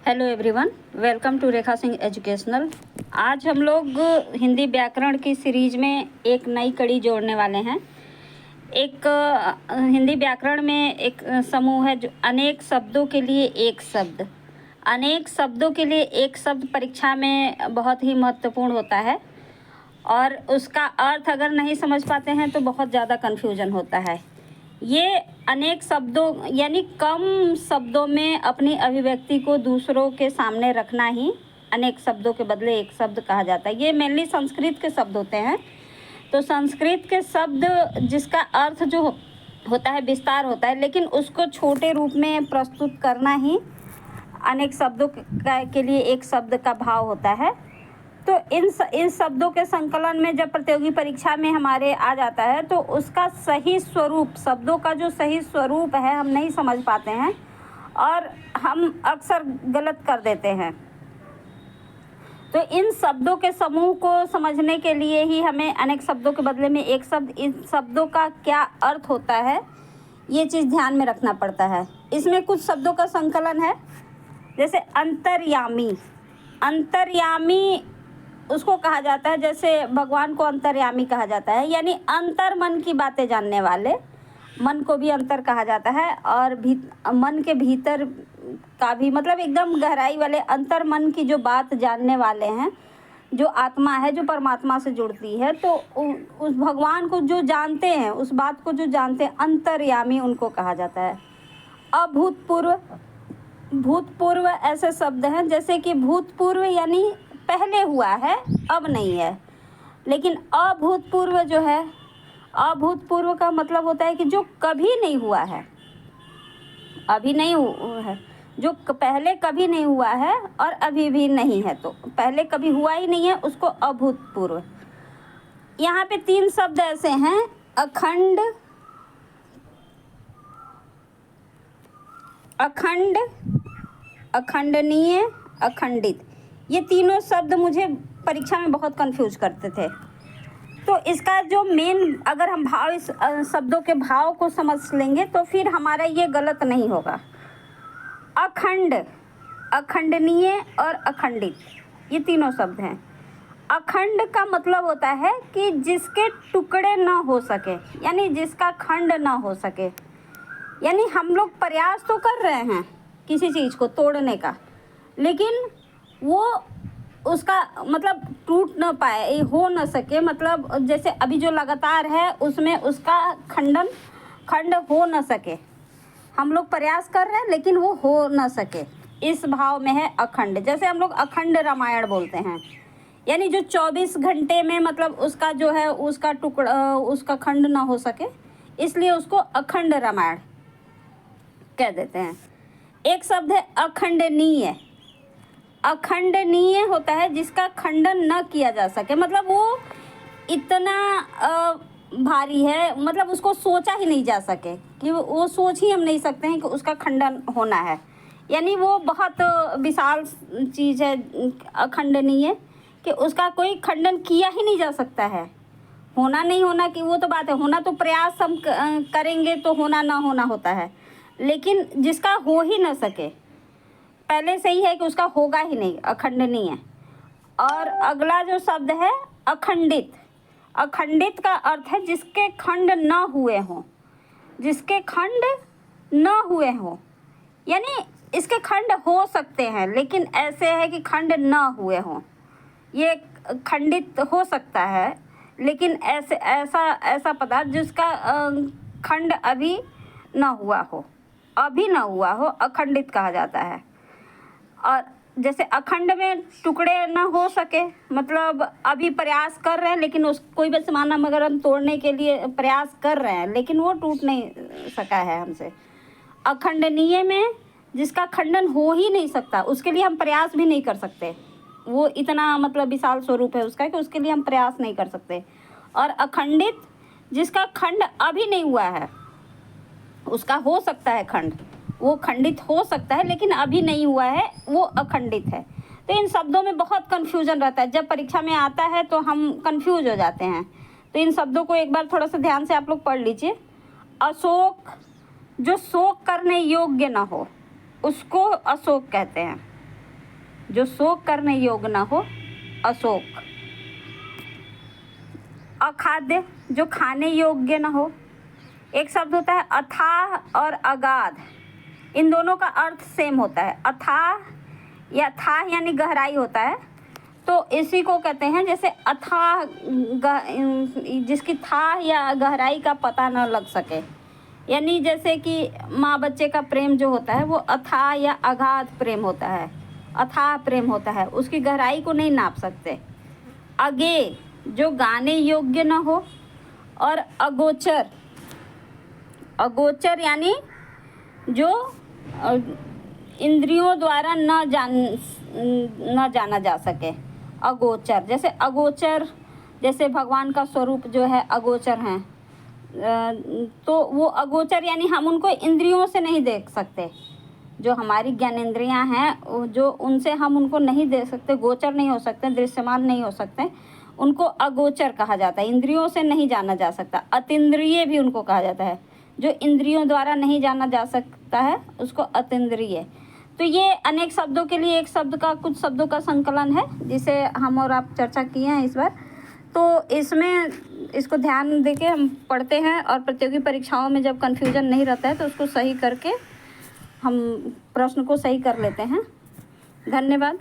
Hello everyone, welcome to Rekha Singh educational. आज हम लोग हिंदी व्याकरण की सीरीज में एक नई कड़ी जोड़ने वाले हैं। एक हिंदी व्याकरण में एक समूह है जो अनेक शब्दों के लिए एक शब्द। अनेक शब्दों के लिए एक शब्द परीक्षा में बहुत ही महत्वपूर्ण होता है और उसका अर्थ अगर नहीं समझ पाते हैं तो बहुत ज़्यादा कन्फ्यूजन होता है। ये अनेक शब्दों यानी कम शब्दों में अपनी अभिव्यक्ति को दूसरों के सामने रखना ही अनेक शब्दों के बदले एक शब्द कहा जाता है। ये मेनली संस्कृत के शब्द होते हैं। तो संस्कृत के शब्द जिसका अर्थ जो होता है विस्तार होता है, लेकिन उसको छोटे रूप में प्रस्तुत करना ही अनेक शब्दों के लिए एक शब्द का भाव होता है। तो इन शब्दों के संकलन में जब प्रतियोगी परीक्षा में हमारे आ जाता है तो उसका सही स्वरूप, शब्दों का जो सही स्वरूप है हम नहीं समझ पाते हैं और हम अक्सर गलत कर देते हैं। तो इन शब्दों के समूह को समझने के लिए ही हमें अनेक शब्दों के बदले में एक शब्द, इन शब्दों का क्या अर्थ होता है ये चीज़ ध्यान में रखना पड़ता है। इसमें कुछ शब्दों का संकलन है, जैसे अंतर्यामी। अंतर्यामी उसको कहा जाता है, जैसे भगवान को अंतर्यामी कहा जाता है, यानी अंतर मन की बातें जानने वाले। मन को भी अंतर कहा जाता है और मन के भीतर का भी, मतलब एकदम गहराई वाले अंतर मन की जो बात जानने वाले हैं, जो आत्मा है जो परमात्मा से जुड़ती है, तो उस भगवान को जो जानते हैं, उस बात को जो जानते हैं, अंतर्यामी उनको कहा जाता है। अभूतपूर्व, भूतपूर्व ऐसे शब्द हैं, जैसे कि भूतपूर्व यानी पहले हुआ है अब नहीं है, लेकिन अभूतपूर्व जो है, अभूतपूर्व का मतलब होता है कि जो कभी नहीं हुआ है, अभी नहीं हुआ है, जो पहले कभी नहीं हुआ है और अभी भी नहीं है, तो पहले कभी हुआ ही नहीं है, उसको अभूतपूर्व। यहाँ पे 3 शब्द ऐसे हैं, अखंड, अखंड, अखंडनीय, अखंडित। ये तीनों शब्द मुझे परीक्षा में बहुत कंफ्यूज करते थे। तो इसका जो मेन, अगर हम भाव, इस शब्दों के भाव को समझ लेंगे तो फिर हमारा ये गलत नहीं होगा। अखंड, अखंडनीय और अखंडित, ये तीनों शब्द हैं। अखंड का मतलब होता है कि जिसके टुकड़े ना हो सके, यानी जिसका खंड ना हो सके। यानी हम लोग प्रयास तो कर रहे हैं किसी चीज़ को तोड़ने का, लेकिन वो उसका मतलब टूट ना पाए, हो ना सके, मतलब जैसे अभी जो लगातार है उसमें उसका खंड हो ना सके। हम लोग प्रयास कर रहे हैं लेकिन वो हो ना सके, इस भाव में है अखंड। जैसे हम लोग अखंड रामायण बोलते हैं, यानी जो 24 घंटे में मतलब उसका जो है उसका टुकड़ा, उसका खंड ना हो सके, इसलिए उसको अखंड रामायण कह देते हैं। एक शब्द है अखंडनीय। अखंडनीय होता है जिसका खंडन न किया जा सके, मतलब वो इतना भारी है, मतलब उसको सोचा ही नहीं जा सके, कि वो सोच ही हम नहीं सकते हैं कि उसका खंडन होना है। यानी वो बहुत विशाल चीज़ है अखंडनीय, कि उसका कोई खंडन किया ही नहीं जा सकता है। होना नहीं होना की वो तो बात है, होना तो प्रयास हम करेंगे तो होना ना होना होता है, लेकिन जिसका हो ही न सके, पहले से ही है कि उसका होगा ही नहीं, अखंडनीय है। और अगला जो शब्द है अखंडित। अखंडित का अर्थ है जिसके खंड न हुए हों, जिसके खंड न हुए हों, यानी इसके खंड हो सकते हैं लेकिन ऐसे है कि खंड न हुए हों। ये खंडित हो सकता है लेकिन ऐसा पदार्थ जिसका खंड अभी न हुआ हो, अभी न हुआ हो, अखंडित कहा जाता है। और जैसे अखंड में टुकड़े ना हो सके, मतलब अभी प्रयास कर रहे हैं लेकिन उस कोई भी सामान हम अगर हम तोड़ने के लिए प्रयास कर रहे हैं लेकिन वो टूट नहीं सका है हमसे। अखंडनीय में जिसका खंडन हो ही नहीं सकता, उसके लिए हम प्रयास भी नहीं कर सकते, वो इतना मतलब विशाल स्वरूप है उसका कि उसके लिए हम प्रयास नहीं कर सकते। और अखंडित जिसका खंड अभी नहीं हुआ है, उसका हो सकता है खंड, वो खंडित हो सकता है लेकिन अभी नहीं हुआ है, वो अखंडित है। तो इन शब्दों में बहुत कन्फ्यूजन रहता है, जब परीक्षा में आता है तो हम कन्फ्यूज हो जाते हैं। तो इन शब्दों को एक बार थोड़ा सा ध्यान से आप लोग पढ़ लीजिए। अशोक, जो शोक करने योग्य ना हो उसको अशोक कहते हैं। जो शोक करने योग्य न हो, अशोक। अखाद्य, जो खाने योग्य न हो। एक शब्द होता है अथाह और अगाध, इन दोनों का अर्थ सेम होता है। अथाह या थाह यानी गहराई होता है, तो इसी को कहते हैं जैसे अथाह, जिसकी थाह या गहराई का पता न लग सके, यानी जैसे कि माँ बच्चे का प्रेम जो होता है वो अथाह या अगाध प्रेम होता है, अथाह प्रेम होता है, उसकी गहराई को नहीं नाप सकते। अगे, जो गाने योग्य न हो। और अगोचर, अगोचर यानी जो इंद्रियों द्वारा न जाना जा सके, अगोचर। जैसे अगोचर, जैसे भगवान का स्वरूप जो है अगोचर हैं, तो वो अगोचर यानी हम उनको इंद्रियों से नहीं देख सकते। जो हमारी ज्ञानेंद्रियां हैं जो उनसे हम उनको नहीं देख सकते, गोचर नहीं हो सकते, दृश्यमान नहीं हो सकते, उनको अगोचर कहा जाता है, इंद्रियों से नहीं जाना जा सकता। अतीन्द्रिय भी उनको कहा जाता है, जो इंद्रियों द्वारा नहीं जाना जा सकता है उसको अतीन्द्रिय। तो ये अनेक शब्दों के लिए एक शब्द का, कुछ शब्दों का संकलन है जिसे हम और आप चर्चा किए हैं इस बार। तो इसमें इसको ध्यान देके हम पढ़ते हैं और प्रतियोगी परीक्षाओं में जब कन्फ्यूजन नहीं रहता है तो उसको सही करके हम प्रश्न को सही कर लेते हैं। धन्यवाद।